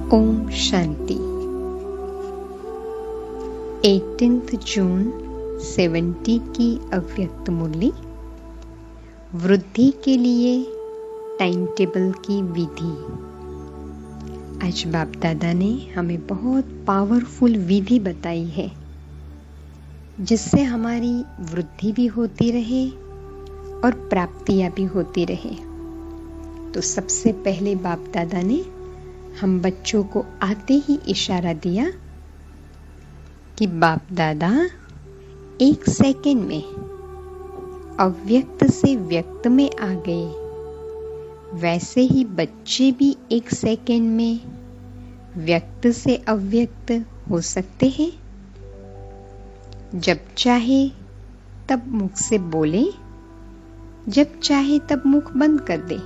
ओम शांति। 18 जून 70 की अव्यक्त मुरली। वृद्धि के लिए टाइम टेबल की विधि। आज बाप दादा ने हमें बहुत पावरफुल विधि बताई है जिससे हमारी वृद्धि भी होती रहे और प्राप्तियां भी होती रहे। तो सबसे पहले बाप दादा ने हम बच्चों को आते ही इशारा दिया कि बाप दादा 1 सेकंड में अव्यक्त से व्यक्त में आ गए, वैसे ही बच्चे भी 1 सेकंड में व्यक्त से अव्यक्त हो सकते हैं। जब चाहे तब मुख से बोले, जब चाहे तब मुख बंद कर दे।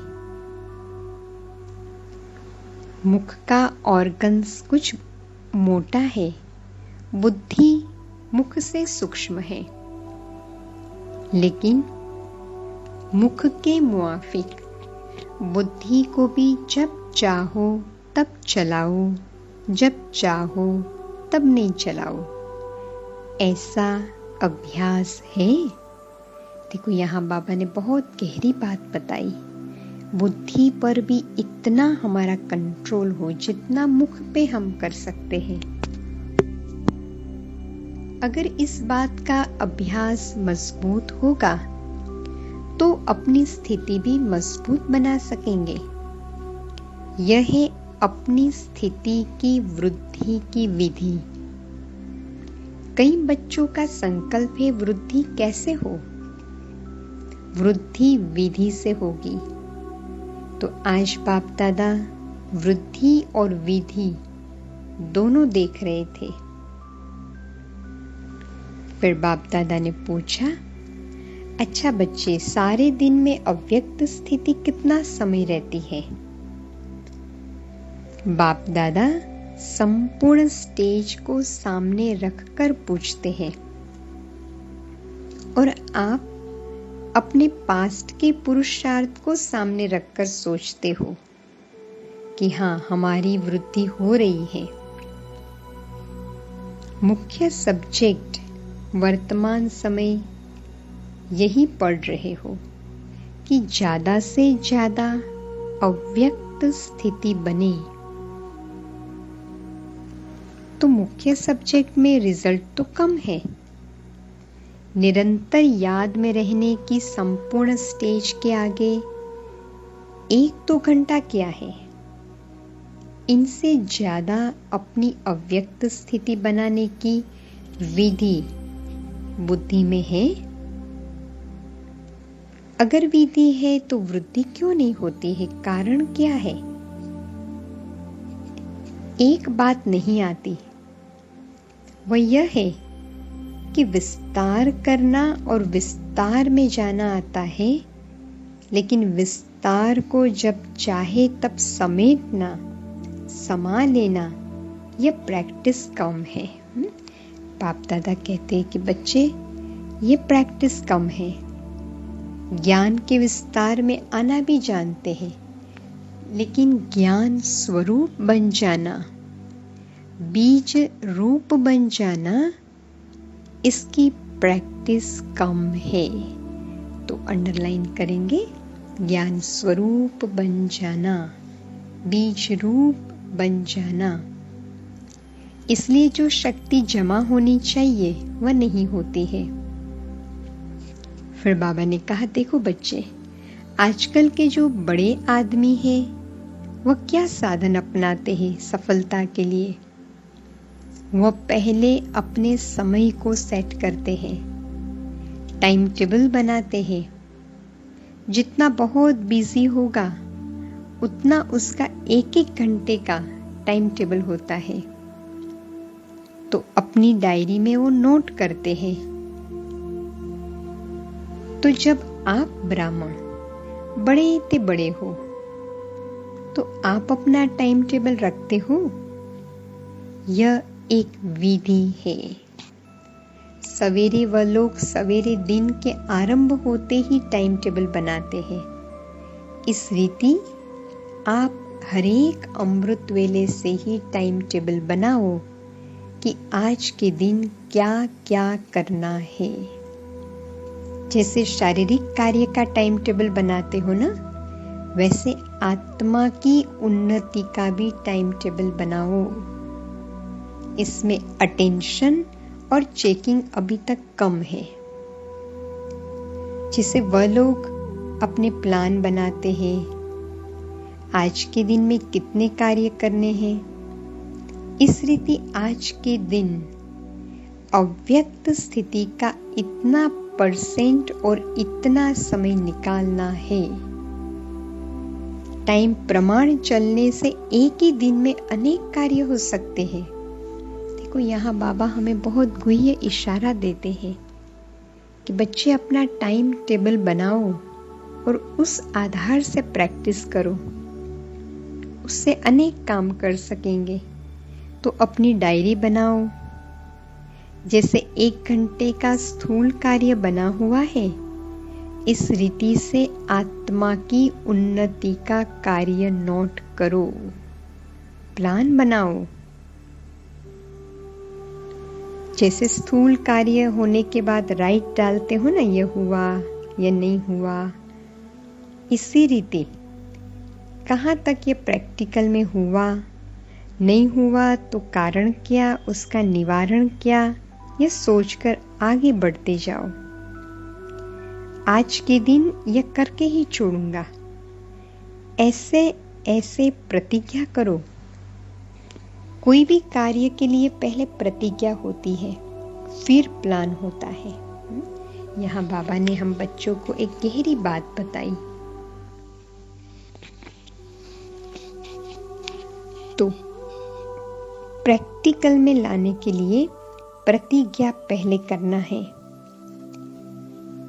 मुख का ऑर्गन्स कुछ मोटा है, बुद्धि मुख से सूक्ष्म है, लेकिन मुख के मुआफिक बुद्धि को भी जब चाहो तब चलाओ, जब चाहो तब नहीं चलाओ, ऐसा अभ्यास है। देखो, यहाँ बाबा ने बहुत गहरी बात बताई। बुद्धि पर भी इतना हमारा कंट्रोल हो जितना मुख पे हम कर सकते हैं। अगर इस बात का अभ्यास मजबूत होगा तो अपनी स्थिति भी मजबूत बना सकेंगे। यह है अपनी स्थिति की वृद्धि की विधि। कई बच्चों का संकल्प है वृद्धि कैसे हो? वृद्धि विधि से होगी। तो आज बाप दादा वृद्धि और विधि दोनों देख रहे थे। फिर बाप दादा ने पूछा, अच्छा बच्चे, सारे दिन में अव्यक्त स्थिति कितना समय रहती है? बाप दादा संपूर्ण स्टेज को सामने रखकर पूछते हैं और आप अपने पास्ट के पुरुषार्थ को सामने रखकर सोचते हो कि हाँ, हमारी वृद्धि हो रही है। मुख्य सब्जेक्ट वर्तमान समय यही पढ़ रहे हो कि ज्यादा से ज्यादा अव्यक्त स्थिति बने। तो मुख्य सब्जेक्ट में रिजल्ट तो कम है। निरंतर याद में रहने की संपूर्ण स्टेज के आगे 1-2 घंटा क्या है? इनसे ज्यादा अपनी अव्यक्त स्थिति बनाने की विधि बुद्धि में है। अगर विधि है तो वृद्धि क्यों नहीं होती है? कारण क्या है? एक बात नहीं आती, वह यह है कि विस्तार करना और विस्तार में जाना आता है, लेकिन विस्तार को जब चाहे तब समेटना, समा लेना, यह प्रैक्टिस कम है। बाप दादा कहते हैं कि बच्चे, ये प्रैक्टिस कम है। ज्ञान के विस्तार में आना भी जानते हैं, लेकिन ज्ञान स्वरूप बन जाना, बीज रूप बन जाना, इसकी प्रैक्टिस कम है। तो अंडरलाइन करेंगे, ज्ञान स्वरूप बन जाना, बीज रूप बन जाना। इसलिए जो शक्ति जमा होनी चाहिए वह नहीं होती है। फिर बाबा ने कहा, देखो बच्चे, आजकल के जो बड़े आदमी हैं वह क्या साधन अपनाते हैं सफलता के लिए? वह पहले अपने समय को सेट करते हैं, टाइम टेबल बनाते हैं। जितना बहुत बिजी होगा उतना उसका 1-1 घंटे का टाइम टेबल होता है। तो अपनी डायरी में वो नोट करते हैं। तो जब आप ब्राह्मण बड़े ते बड़े हो तो आप अपना टाइम टेबल रखते हो। यह एक विधि है। सवेरे वह लोग सवेरे दिन के आरंभ होते ही टाइम टेबल बनाते हैं। इस रीति आप हर एक अमृत वेले से ही टाइम टेबल बनाओ कि आज के दिन क्या क्या करना है। जैसे शारीरिक कार्य का टाइम टेबल बनाते हो ना, वैसे आत्मा की उन्नति का भी टाइम टेबल बनाओ। इसमें अटेंशन और चेकिंग अभी तक कम है। जिसे वह लोग अपने प्लान बनाते हैं, आज के दिन में कितने कार्य करने हैं, इस रीति आज के दिन अव्यक्त स्थिति का इतना % और इतना समय निकालना है। टाइम प्रमाण चलने से एक ही दिन में अनेक कार्य हो सकते हैं। देखो यहाँ बाबा हमें बहुत गुह्य इशारा देते हैं कि बच्चे अपना टाइम टेबल बनाओ और उस आधार से प्रैक्टिस करो, उससे अनेक काम कर सकेंगे। तो अपनी डायरी बनाओ। जैसे 1 घंटे का स्थूल कार्य बना हुआ है, इस रीति से आत्मा की उन्नति का कार्य नोट करो, प्लान बनाओ। जैसे स्थूल कार्य होने के बाद राइट डालते हो ना, ये हुआ या नहीं हुआ, इसी रीति कहाँ तक ये प्रैक्टिकल में हुआ, नहीं हुआ तो कारण क्या, उसका निवारण क्या, ये सोचकर आगे बढ़ते जाओ। आज के दिन यह करके ही छोड़ूंगा, ऐसे ऐसे प्रतिज्ञा करो। कोई भी कार्य के लिए पहले प्रतिज्ञा होती है, फिर प्लान होता है। यहाँ बाबा ने हम बच्चों को एक गहरी बात बताई। तो प्रैक्टिकल में लाने के लिए प्रतिज्ञा पहले करना है।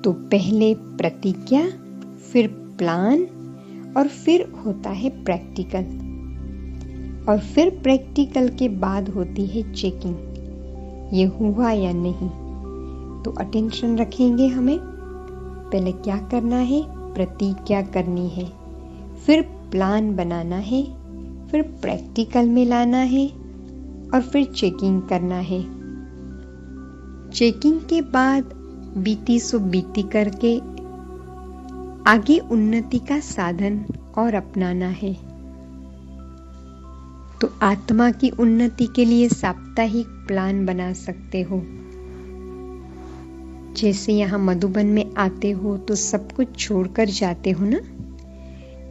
तो पहले प्रतिज्ञा, फिर प्लान और फिर होता है प्रैक्टिकल। और फिर प्रैक्टिकल के बाद होती है चेकिंग, ये हुआ या नहीं। तो अटेंशन रखेंगे हमें, पहले क्या करना है, प्रतिज्ञा करनी है, फिर प्लान बनाना है, फिर प्रैक्टिकल में लाना है और फिर चेकिंग करना है। चेकिंग के बाद बीती सो बीती करके आगे उन्नति का साधन और अपनाना है। तो आत्मा की उन्नति के लिए साप्ताहिक प्लान बना सकते हो। जैसे यहाँ मधुबन में आते हो तो सब कुछ छोड़कर जाते हो ना,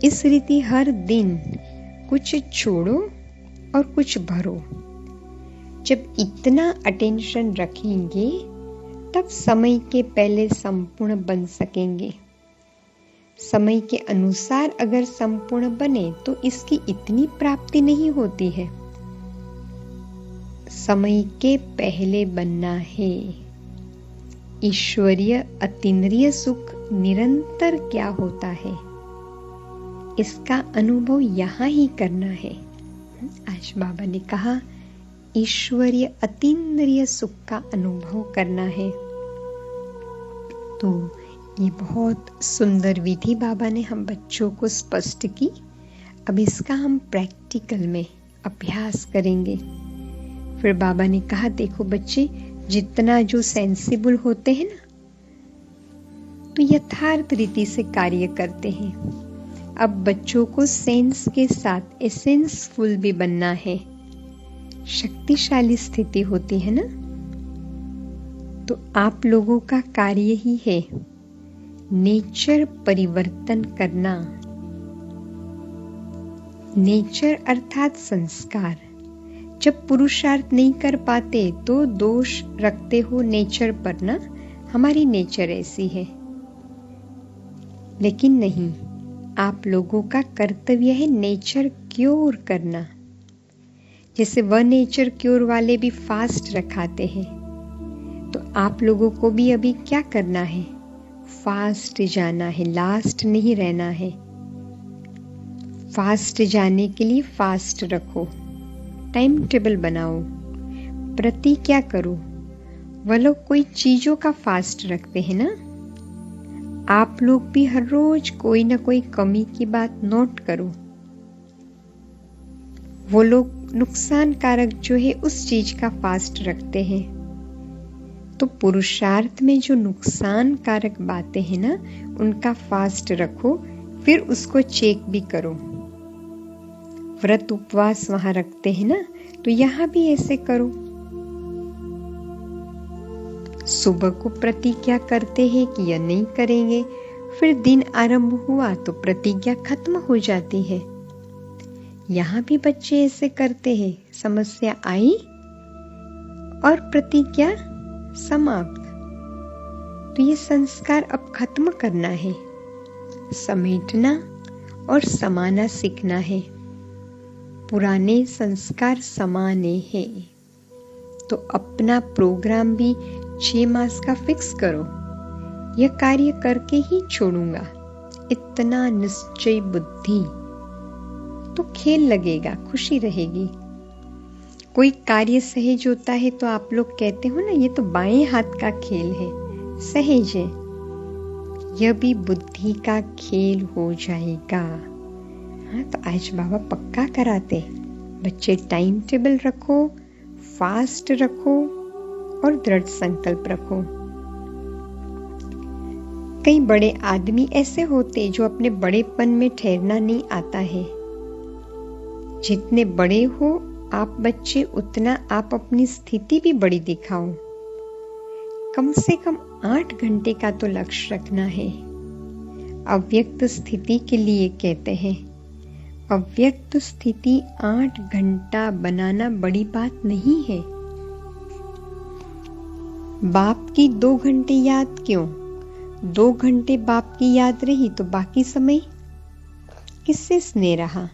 इस रीति हर दिन कुछ छोड़ो और कुछ भरो। जब इतना अटेंशन रखेंगे तब समय के पहले संपूर्ण बन सकेंगे। समय के अनुसार अगर संपूर्ण बने तो इसकी इतनी प्राप्ति नहीं होती है। समय के पहले बनना है। ईश्वरीय अतीन्द्रिय सुख निरंतर क्या होता है, इसका अनुभव यहाँ ही करना है। आज बाबा ने कहा ईश्वरीय अतीन्द्रिय सुख का अनुभव करना है। तो ये बहुत सुंदर विधि बाबा ने हम बच्चों को स्पष्ट की। अब इसका हम प्रैक्टिकल में अभ्यास करेंगे। फिर बाबा ने कहा देखो बच्चे, जितना जो सेंसिबल होते हैं ना, तो यथार्थ रीति से कार्य करते हैं। अब बच्चों को सेंस के साथ एसेंसफुल भी बनना है। शक्तिशाली स्थिति होती है ना, तो आप लोगों का कार्य ही है नेचर परिवर्तन करना। नेचर अर्थात संस्कार। जब पुरुषार्थ नहीं कर पाते तो दोष रखते हो नेचर पर ना, हमारी नेचर ऐसी है। लेकिन नहीं, आप लोगों का कर्तव्य है नेचर क्योर करना। जैसे वह नेचर क्योर वाले भी फास्ट रखाते हैं, तो आप लोगों को भी अभी क्या करना है, फास्ट जाना है, लास्ट नहीं रहना है। फास्ट जाने के लिए फास्ट रखो, टाइम टेबल बनाओ, प्रतिज्ञा करो। वह लोग कोई चीजों का फास्ट रखते हैं ना, आप लोग भी हर रोज कोई ना कोई कमी की बात नोट करो। वो लोग नुकसान कारक जो है उस चीज का फास्ट रखते हैं। तो पुरुषार्थ में जो नुकसान कारक बातें हैं ना, उनका फास्ट रखो, फिर उसको चेक भी करो। व्रत उपवास वहां रखते हैं ना, तो यहां भी ऐसे करो। सुबह को प्रतिज्ञा करते हैं कि यह नहीं करेंगे, फिर दिन आरंभ हुआ तो प्रतिज्ञा खत्म हो जाती है। यहां भी बच्चे ऐसे करते हैं, समस्या आई और प्रतिज्ञा समाप्त। तो ये संस्कार अब खत्म करना है, समेटना और समाना सीखना है। पुराने संस्कार समाने हैं। तो अपना प्रोग्राम भी 6 मास का फिक्स करो, यह कार्य करके ही छोड़ूंगा, इतना निश्चय बुद्धि। तो खेल लगेगा, खुशी रहेगी। कोई कार्य सहज होता है तो आप लोग कहते हो ना, ये तो बाएं हाथ का खेल है, सहज है। यह भी बुद्धि का खेल हो जाएगा। हाँ, तो आज बाबा पक्का कराते, बच्चे टाइम टेबल रखो, फास्ट रखो और दृढ़ संकल्प रखो। कई बड़े आदमी ऐसे होते जो अपने बड़ेपन में ठहरना नहीं आता है। जितने बड़े हो आप बच्चे, उतना आप अपनी स्थिति भी बड़ी दिखाओ। कम से कम 8 घंटे का तो लक्ष्य रखना है। अव्यक्त स्थिति के लिए कहते हैं, अव्यक्त स्थिति 8 घंटा बनाना बड़ी बात नहीं है। बाप की 2 घंटे याद क्यों? 2 घंटे बाप की याद रही तो बाकी समय किससे स्नेह रहा?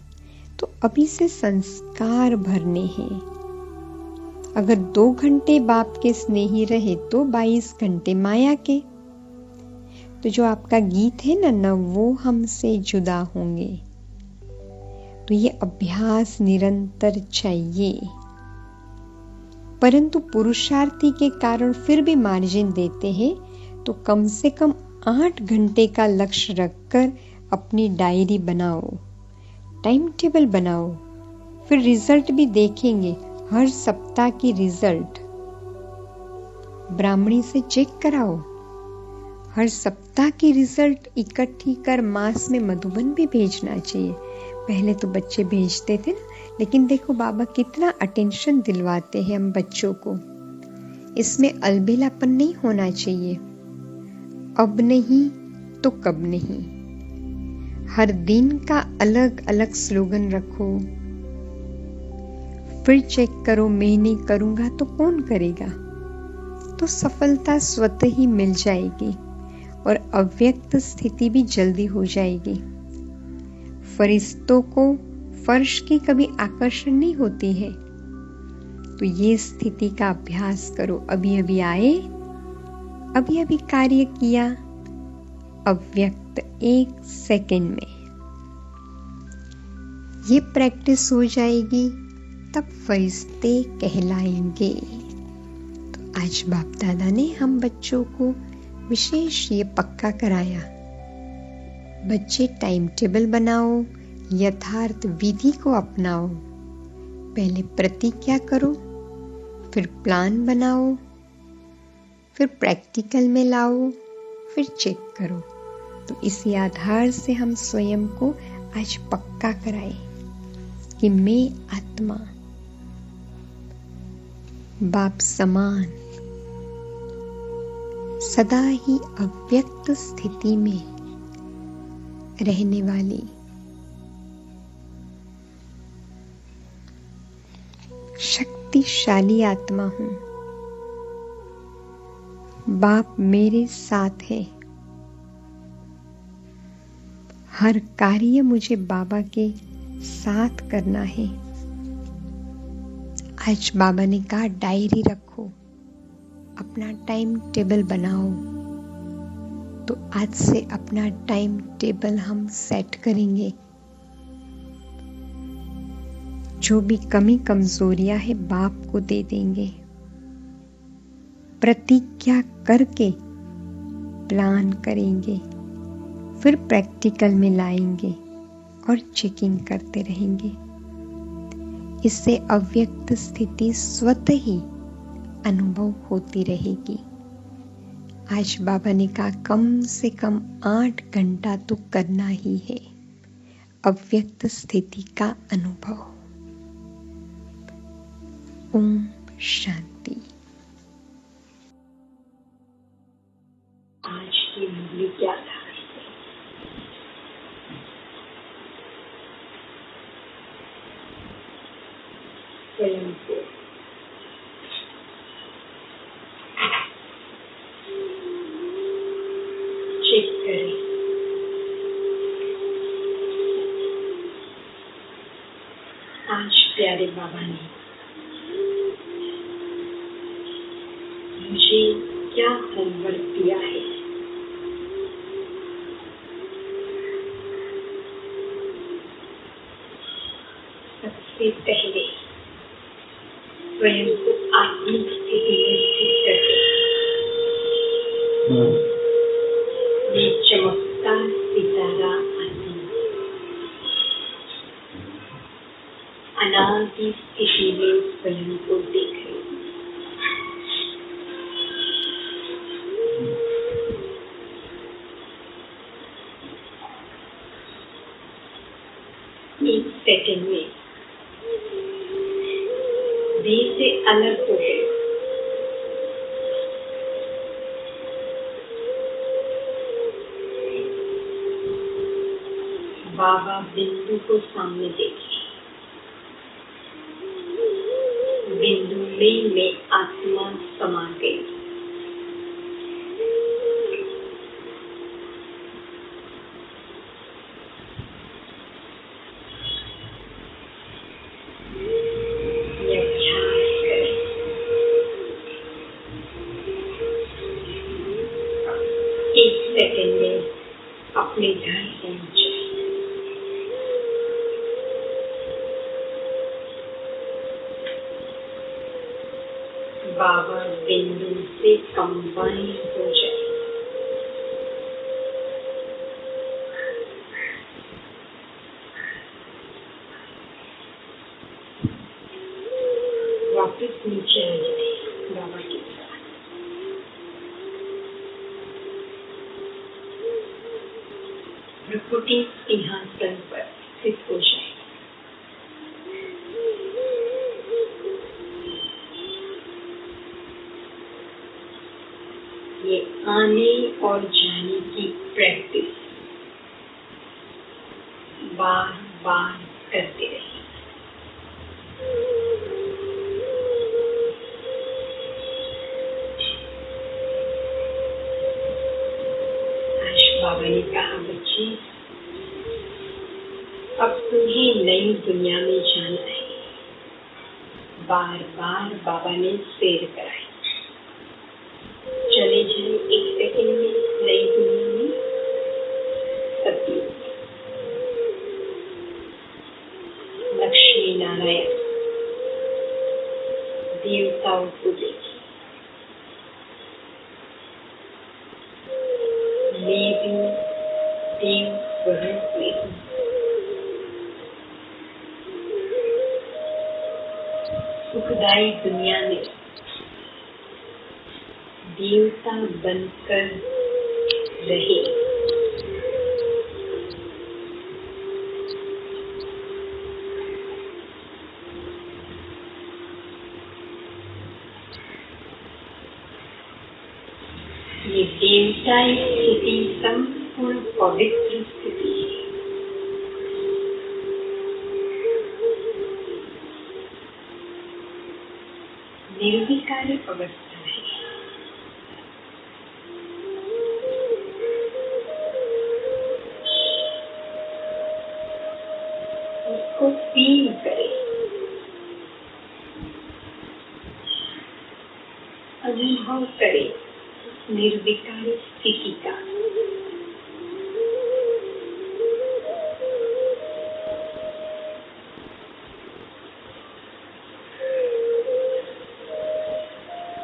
तो अभी से संस्कार भरने हैं। अगर 2 घंटे बाप के स्नेही रहे तो 22 घंटे माया के। तो जो आपका गीत है ना, न वो हमसे जुदा होंगे। तो ये अभ्यास निरंतर चाहिए। परंतु पुरुषार्थी के कारण फिर भी मार्जिन देते हैं, तो कम से कम 8 घंटे का लक्ष्य रखकर अपनी डायरी बनाओ, टाइम टेबल बनाओ। फिर रिजल्ट भी देखेंगे, हर सप्ताह की रिजल्ट ब्राह्मणी से चेक कराओ। हर सप्ताह की रिजल्ट इकट्ठी कर मास में मधुबन भी भेजना चाहिए। पहले तो बच्चे भेजते थे ना, लेकिन देखो बाबा कितना अटेंशन दिलवाते हैं हम बच्चों को। इसमें अलबेलापन नहीं होना चाहिए। अब नहीं तो कब नहीं। हर दिन का अलग अलग स्लोगन रखो, फिर चेक करो। मैं नहीं करूंगा तो कौन करेगा? तो सफलता स्वतः ही मिल जाएगी और अव्यक्त स्थिति भी जल्दी हो जाएगी। फरिश्तों को फर्श की कभी आकर्षण नहीं होती है। तो ये स्थिति का अभ्यास करो। अभी अभी आए, अभी अभी कार्य किया, अव्यक्त 1 सेकंड में। ये प्रैक्टिस हो जाएगी, तब फरिश्ते कहलाएंगे। तो आज बाप दादा ने हम बच्चों को विशेष ये पक्का कराया। बच्चे टाइम टेबल बनाओ, यथार्थ विधि को अपनाओ। पहले प्रतिज्ञा करो, फिर प्लान बनाओ, फिर प्रैक्टिकल में लाओ, फिर चेक करो। तो इसी आधार से हम स्वयं को आज पक्का कराए कि मैं आत्मा बाप समान सदा ही अव्यक्त स्थिति में रहने वाली शक्तिशाली आत्मा हूं। बाप मेरे साथ है। हर कार्य मुझे बाबा के साथ करना है। आज बाबा ने कहा डायरी रखो, अपना टाइम टेबल बनाओ। तो आज से अपना टाइम टेबल हम सेट करेंगे। जो भी कमी कमजोरियां है बाप को दे देंगे। प्रतिज्ञा करके प्लान करेंगे, फिर प्रैक्टिकल में लाएंगे और चेकिंग करते रहेंगे। इससे अव्यक्त स्थिति स्वतः ही अनुभव होती रहेगी। आज बाबा ने कहा कम से कम 8 घंटा तो करना ही है अव्यक्त स्थिति का अनुभव। ओम शांति। आज की मुरली क्या था? स्वयं को चेक करें। आज प्यारे बाबा ने मुझे क्या होमवर्क दिया है? सबसे पहले स्वयं को आत्मिक स्थिति में स्थित करके ये चमकता सितारा अनादि स्थिति में स्वयं को देख रहे। एक सेकंड में देह से अलग हो गए। बाबा बिंदु को सामने देखे। बिंदु में मैं आत्मा समा गई। एक सेकंड में अपने घर पहुंचे। बाबा बिंदु से कंबाइन हो जाए। वापस नीचे आ जाए बाबा के साथ। भ्रुकुटी सिंहासन पर स्थित हो जाए। ये आने और जाने की प्रैक्टिस बार बार करते रहिए। आज बाबा ने कहा बच्चे अब तुम्हें नई दुनिया में जाना है। बार बार बाबा ने सैर कराई। चले जाए एक सेकंड में नई दुनिया में। सत्युग लक्ष्मी नारायण देवताओं को देखिए। मैं भी देव स्वरूप में हूँ। सुखदायी दुनिया में देवता बनकर रहे। ये देवताई स्थिति संपूर्ण पवित्र स्थिति है। निर्विकारी अवस्था है। उसको फील करें, अनुभव करें निर्विकारी स्थिति का।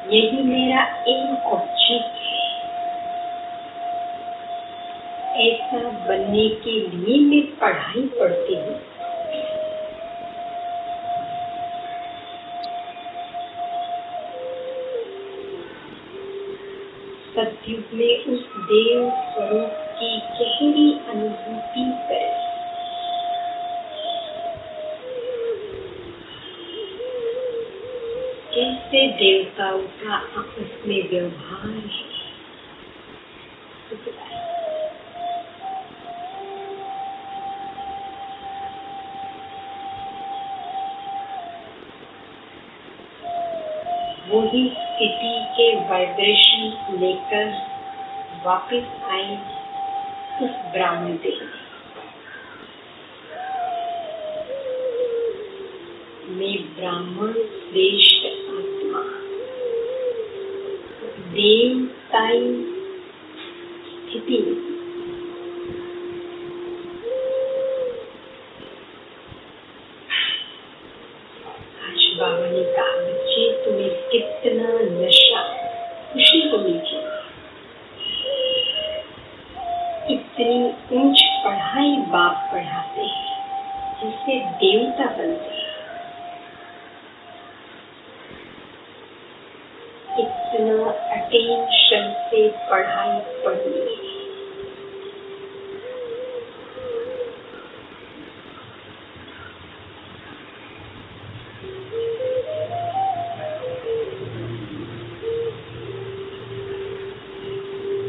यही मेरा एक ऑब्जेक्ट है। ऐसा बनने के लिए मैं पढ़ाई पढ़ती हूँ। सतयुग में उस देव स्वरूप की गहरी अनुभूति करें। कैसे देवताओं का आपस में व्यवहार है। वही स्थिति के वाइब्रेशन लेकर वापस आए उस ब्राह्मण देव में। ब्राह्मण श्रेष्ठ आत्मा देवताई स्थिति में। आज बाबा ने कहा, बच्चे तुम्हें कितना नशा खुशी होनी चाहिए। इतनी ऊंच पढ़ाई बाप पढ़ाते हैं जिससे देवता बनते हैं। इतना अटेंशन से पढ़ाई पढ़नी है।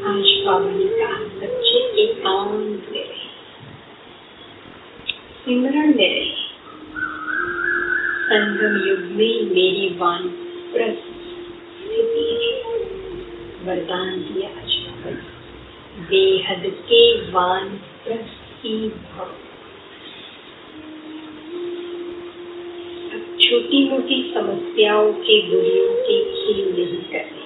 आज बाबा ने कहा, बच्चे एकांत में रहे, सिमरण में रहे। संगम युग में मेरी वानप्रस्थ स्थिति है। वरदान दिया आज बाबा ने, बेहद के वानप्रस्थी भव। अब छोटी मोटी समस्याओं के गुड़ियों के खेल नहीं करने।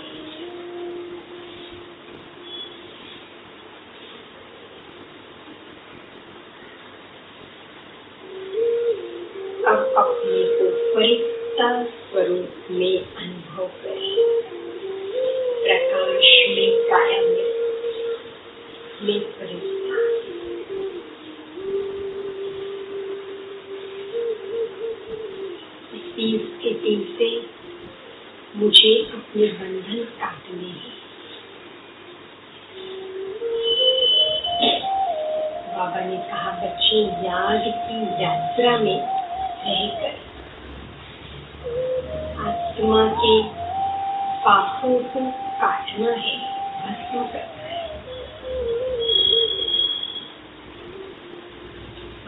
अब अपने को परिता स्वरूप में अनुभव करें। प्रकाश में कायम में परिता। इसी स्थिति से मुझे अपने बंधन काटने हैं। बाबा ने कहा, बच्चे याद की यात्रा में रहकर आत्मा के पापों को काटना है, भस्म करना है।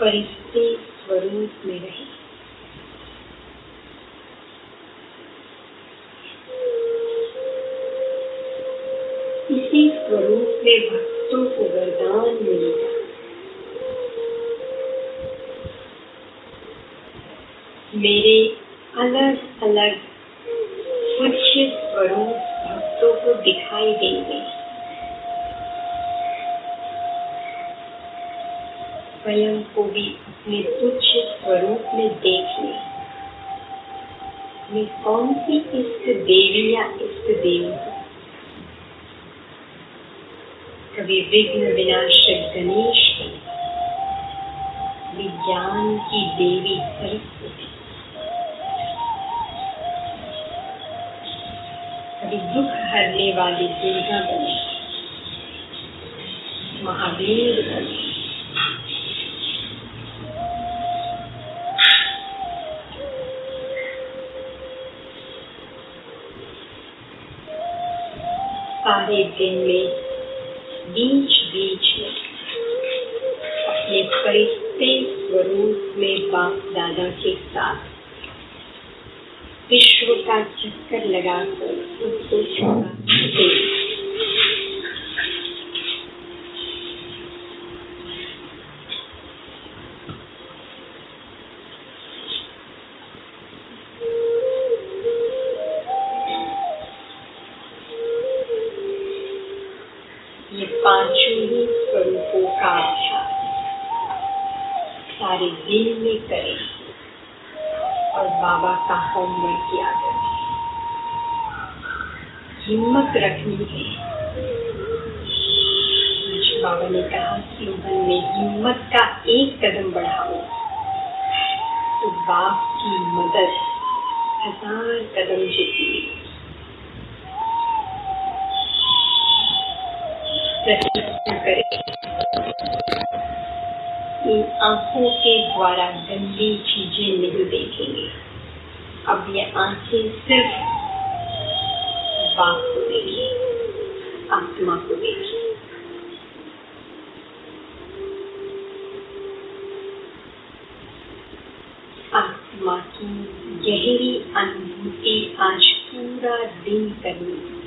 परिस्थिति स्वरूप में रहे। इसी स्वरूप में भक्तों को वरदान मिलेगा। मेरे अलग अलग पूज्य स्वरूप भक्तों को दिखाई देंगे। स्वयं को भी अपने तुच्छ स्वरूप में देख लें। मैं कौन सी इष्ट देवी या इष्ट देव हूँ। कभी विघ्न विनाशक गणेश की, विज्ञान की देवी सरस्वती, कभी दुख हरने वाली दुर्गा बने, महावीर बने। सारे दिन में बीच बीच में अपने फरिश्ते स्वरूप में बाप दादा के साथ विश्व का चक्कर लगाकर उसको छुड़ाते। ये पांचों ही स्वरूपों का अभ्यास सारे दिन में करें और बाबा का होमवर्क याद रखें। हिम्मत रखनी है। आज बाबा ने कहा, स्लोगन में हिम्मत का एक कदम बढ़ाओ तो बाप की मदद 1000 कदम जितनी। प्रतीक्षा करें। इन आंखों के द्वारा गंदी चीजें नहीं देखेंगे। अब ये आंखें सिर्फ बाप को देखिए, आत्मा को देखिए। आत्मा की गहरी अनुभूति आज पूरा दिन करनी है।